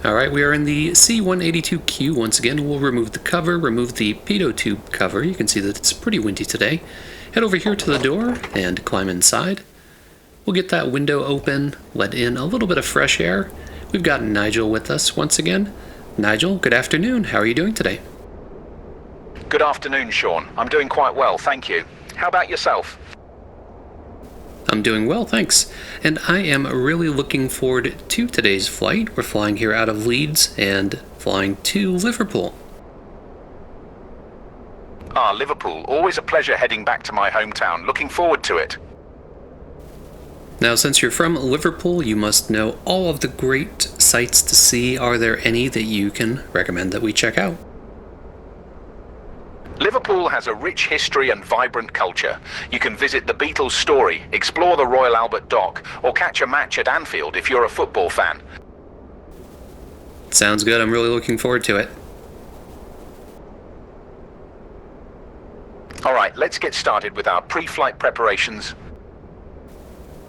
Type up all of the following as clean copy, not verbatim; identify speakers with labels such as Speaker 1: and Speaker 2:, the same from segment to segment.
Speaker 1: Alright, we are in the C182Q once again. We'll remove the cover, remove the pitot tube cover. You can see that it's pretty windy today. Head over here to the door and climb inside. We'll get that window open, let in a little bit of fresh air. We've got Nigel with us once again. Nigel, good afternoon. How are you doing today?
Speaker 2: Good afternoon, Sean. I'm doing quite well, thank you. How about yourself?
Speaker 1: I'm doing well, thanks. And I am really looking forward to today's flight. We're flying here out of Leeds and flying to Liverpool.
Speaker 2: Ah, Liverpool. Always a pleasure heading back to my hometown. Looking forward to it.
Speaker 1: Now, since you're from Liverpool, you must know all of the great sights to see. Are there any that you can recommend that we check out?
Speaker 2: Liverpool has a rich history and vibrant culture. You can visit the Beatles' story, explore the Royal Albert Dock, or catch a match at Anfield if you're a football fan.
Speaker 1: Sounds good. I'm really looking forward to it.
Speaker 2: Alright, let's get started with our pre-flight preparations.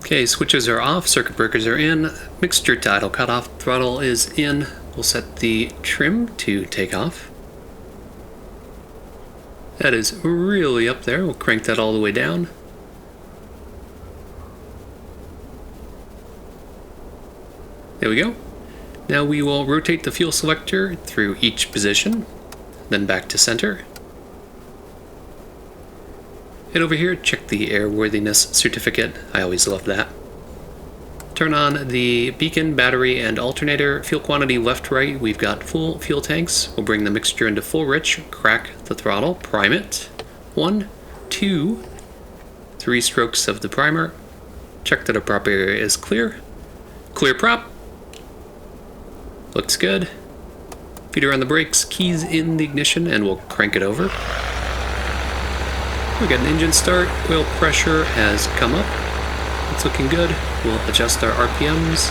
Speaker 1: Okay, switches are off, circuit breakers are in, mixture title cutoff, throttle is in. We'll set the trim to takeoff. That is really up there. We'll crank that all the way down. There we go. Now we will rotate the fuel selector through each position, then back to center. Head over here, check the airworthiness certificate. I always love that. Turn on the beacon, battery, and alternator. Fuel quantity left-right. We've got full fuel tanks. We'll bring the mixture into full rich. Crack the throttle. Prime it. 1, 2, 3 strokes of the primer. Check that our prop area is clear. Clear prop. Looks good. Feet are on the brakes. Keys in the ignition, and we'll crank it over. We got an engine start. Oil pressure has come up. It's looking good. We'll adjust our RPMs.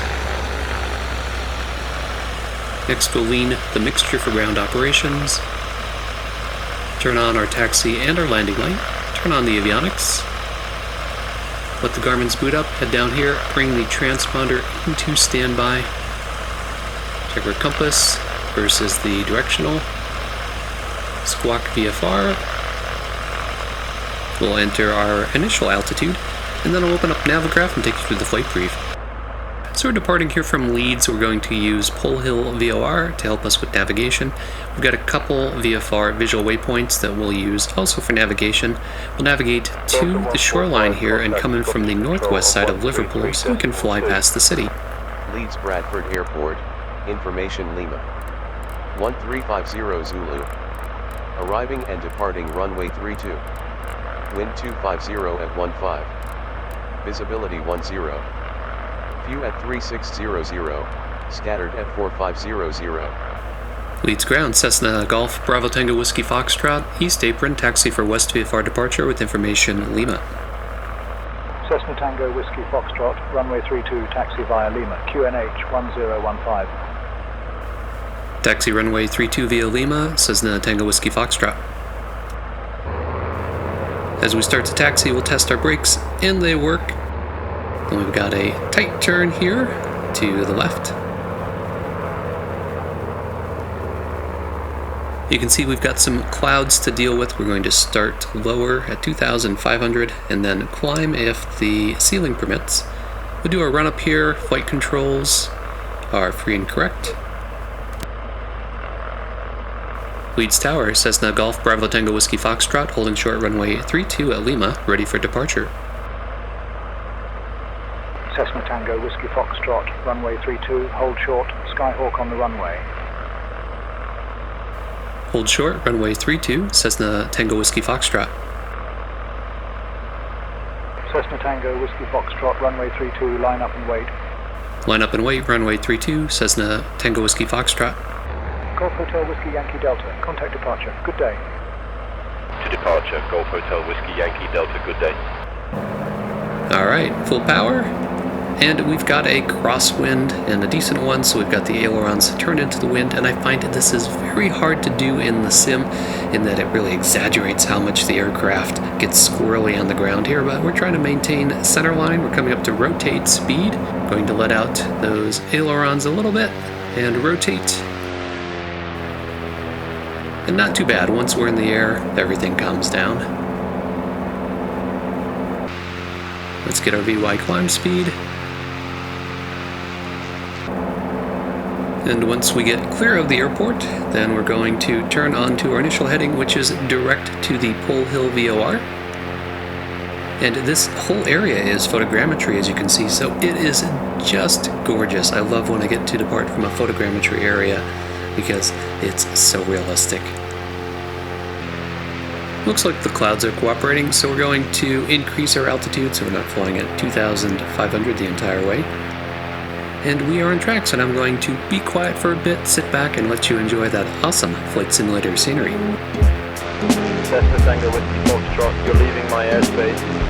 Speaker 1: Next we'll lean the mixture for ground operations. Turn on our taxi and our landing light. Turn on the avionics. Let the Garmin's boot up. Head down here. Bring the transponder into standby. Check our compass versus the directional. Squawk VFR. We'll enter our initial altitude. And then I'll open up Navigraph and take you through the flight brief. So we're departing here from Leeds. We're going to use Pole Hill VOR to help us with navigation. We've got a couple VFR visual waypoints that we'll use also for navigation. We'll navigate to the shoreline here and come in from the northwest side of Liverpool so we can fly past the city.
Speaker 3: Leeds Bradford Airport, information Lima. 1350 Zulu. Arriving and departing runway 32. Wind 250 at 15. Visibility 10. View at 3600. Scattered at 4500.
Speaker 1: Leeds ground, Cessna Golf, Bravo Tango Whiskey Foxtrot, East Apron, taxi for West VFR departure with information Lima.
Speaker 4: Cessna Tango Whiskey Foxtrot, runway 32, taxi via Lima, QNH 1015.
Speaker 1: Taxi runway 32 via Lima, Cessna Tango Whiskey Foxtrot. As we start to taxi, we'll test our brakes, and they work. Then we've got a tight turn here to the left. You can see we've got some clouds to deal with. We're going to start lower at 2,500 and then climb if the ceiling permits. We'll do a run up here. Flight controls are free and correct. Leeds Tower, Cessna Golf, Bravo Tango Whiskey Foxtrot, holding short runway 32 at Lima, ready for departure.
Speaker 4: Cessna Tango Whiskey Foxtrot, runway 32, hold short, Skyhawk on the runway.
Speaker 1: Hold short, runway 32, Cessna Tango Whiskey Foxtrot.
Speaker 4: Cessna Tango Whiskey Foxtrot, runway 32, line up and wait.
Speaker 1: Line up and wait, runway 32, Cessna Tango Whiskey Foxtrot.
Speaker 4: Golf Hotel Whiskey Yankee Delta, contact departure, good day.
Speaker 5: To departure, Golf Hotel Whiskey Yankee Delta, good day.
Speaker 1: Alright, full power. And we've got a crosswind and a decent one, so we've got the ailerons turned into the wind, and I find this is very hard to do in the sim in that it really exaggerates how much the aircraft gets squirrely on the ground here, but we're trying to maintain center line. We're coming up to rotate speed. Going to let out those ailerons a little bit and rotate. And not too bad. Once we're in the air, everything calms down. Let's get our VY climb speed. And once we get clear of the airport, then we're going to turn on to our initial heading, which is direct to the Pole Hill VOR. And this whole area is photogrammetry, as you can see, so it is just gorgeous. I love when I get to depart from a photogrammetry area because it's so realistic. Looks like the clouds are cooperating, so we're going to increase our altitude so we're not flying at 2,500 the entire way. And we are on track, so I'm going to be quiet for a bit, sit back, and let you enjoy that awesome flight simulator scenery.
Speaker 5: Cessna Tango Whiskey Foxtrot, you're leaving my airspace.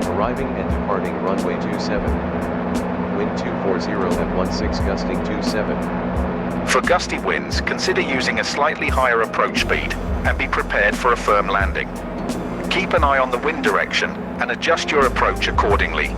Speaker 3: Arriving and departing runway 27. Wind 240 at 16 gusting 27.
Speaker 2: For gusty winds, consider using a slightly higher approach speed and be prepared for a firm landing. Keep an eye on the wind direction and adjust your approach accordingly.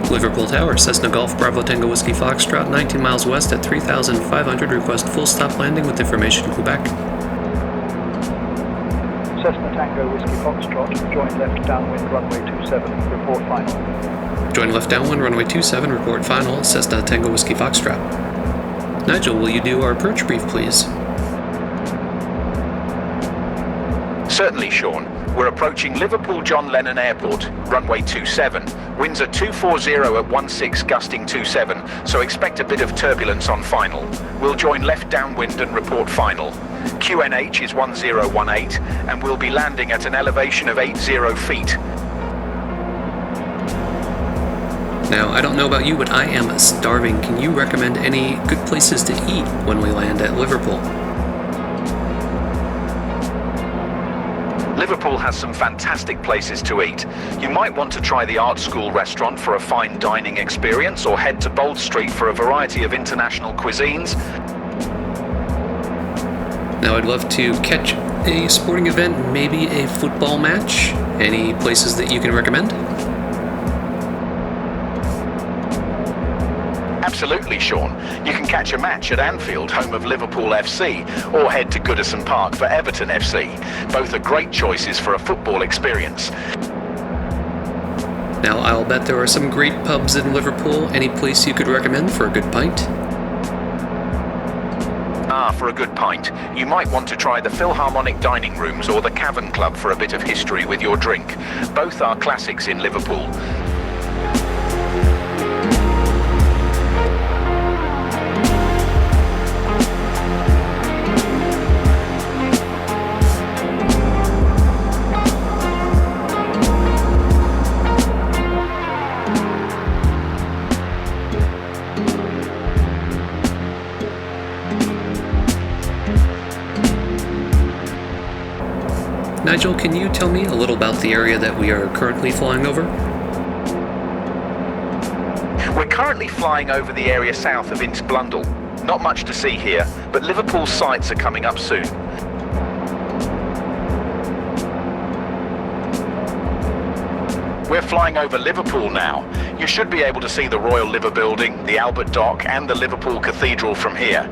Speaker 1: Liverpool Tower, Cessna Golf Bravo Tango Whiskey Foxtrot, 19 miles west at 3,500. Request full stop landing with information Quebec.
Speaker 4: Cessna Tango Whiskey Foxtrot, join left downwind runway 27, report final.
Speaker 1: Join left downwind runway 27, report final, Cessna Tango Whiskey Foxtrot. Nigel, will you do our approach brief, please?
Speaker 2: Certainly, Sean. We're approaching Liverpool John Lennon Airport, runway 27. Winds are 240 at 16 gusting 27, so expect a bit of turbulence on final. We'll join left downwind and report final. QNH is 1018, and we'll be landing at an elevation of 80 feet.
Speaker 1: Now, I don't know about you, but I am starving. Can you recommend any good places to eat when we land at Liverpool?
Speaker 2: Liverpool has some fantastic places to eat. You might want to try the Art School restaurant for a fine dining experience, or head to Bold Street for a variety of international cuisines.
Speaker 1: Now, I'd love to catch a sporting event, maybe a football match. Any places that you can recommend?
Speaker 2: Absolutely, Sean. You can catch a match at Anfield, home of Liverpool FC, or head to Goodison Park for Everton FC. Both are great choices for a football experience.
Speaker 1: Now, I'll bet there are some great pubs in Liverpool. Any place you could recommend for a good pint?
Speaker 2: For a good pint, you might want to try the Philharmonic Dining Rooms or the Cavern Club for a bit of history with your drink. Both are classics in Liverpool.
Speaker 1: Nigel, can you tell me a little about the area that we are currently flying over?
Speaker 2: We're currently flying over the area south of Ince Blundell. Not much to see here, but Liverpool's sights are coming up soon. We're flying over Liverpool now. You should be able to see the Royal Liver Building, the Albert Dock, and the Liverpool Cathedral from here.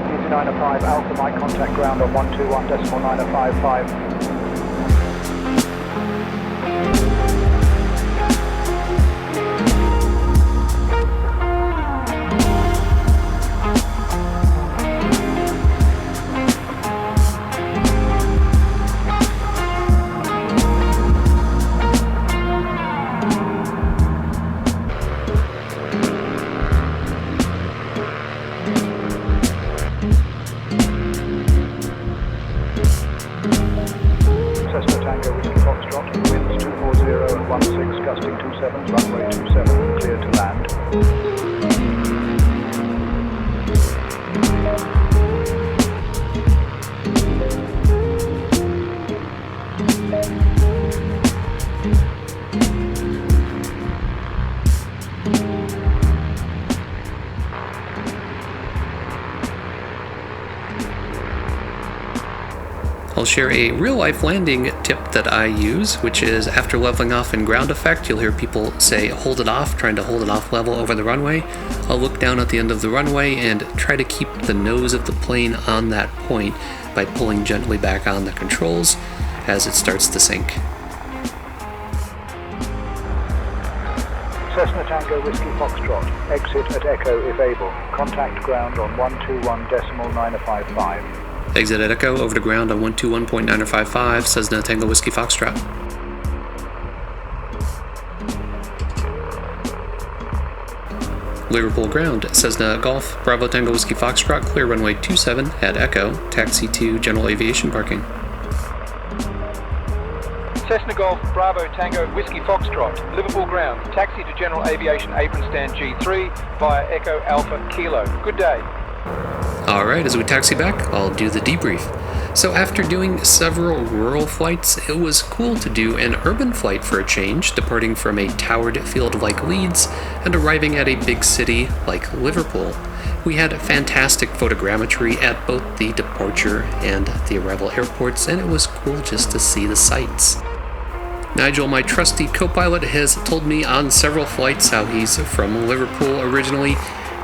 Speaker 4: Easy 905 Alpha, Mike, contact ground on 121.955. Cessna Tango Whiskey Foxtrot, winds 240 at 16, gusting 27, runway 27, clear to land.
Speaker 1: I'll share a real-life landing tip that I use, which is after leveling off in ground effect, you'll hear people say hold it off, trying to hold it off level over the runway. I'll look down at the end of the runway and try to keep the nose of the plane on that point by pulling gently back on the controls as it starts to sink.
Speaker 4: Cessna Tango Whiskey Foxtrot, exit at Echo if able. Contact ground on 121.955.
Speaker 1: Exit at Echo, over to ground on 121.955, Cessna Tango Whiskey Foxtrot. Liverpool ground, Cessna Golf, Bravo Tango Whiskey Foxtrot, clear runway 27 at Echo, taxi to general aviation parking.
Speaker 6: Cessna Golf, Bravo Tango Whiskey Foxtrot, Liverpool ground, taxi to general aviation apron stand G3 via Echo Alpha Kilo. Good day.
Speaker 1: Alright, as we taxi back, I'll do the debrief. So after doing several rural flights, it was cool to do an urban flight for a change, departing from a towered field like Leeds and arriving at a big city like Liverpool. We had fantastic photogrammetry at both the departure and the arrival airports, and it was cool just to see the sights. Nigel, my trusty co-pilot, has told me on several flights how he's from Liverpool originally,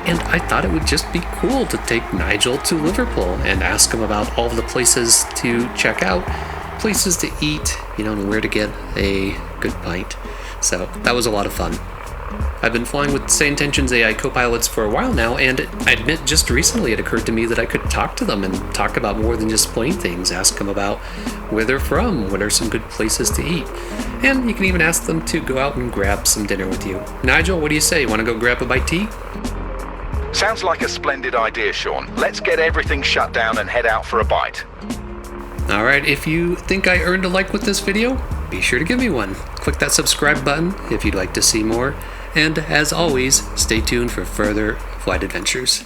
Speaker 1: and I thought it would just be cool to take Nigel to Liverpool and ask him about all of the places to check out, places to eat, and where to get a good pint. So that was a lot of fun. I've been flying with Say Intentions AI co-pilots for a while now, and I admit just recently it occurred to me that I could talk to them and talk about more than just plane things, ask them about where they're from, what are some good places to eat, and you can even ask them to go out and grab some dinner with you. Nigel, what do you say? Want to go grab a bite to eat?
Speaker 2: Sounds like a splendid idea, Sean. Let's get everything shut down and head out for a bite.
Speaker 1: Alright, if you think I earned a like with this video, be sure to give me one. Click that subscribe button if you'd like to see more, and as always, stay tuned for further flight adventures.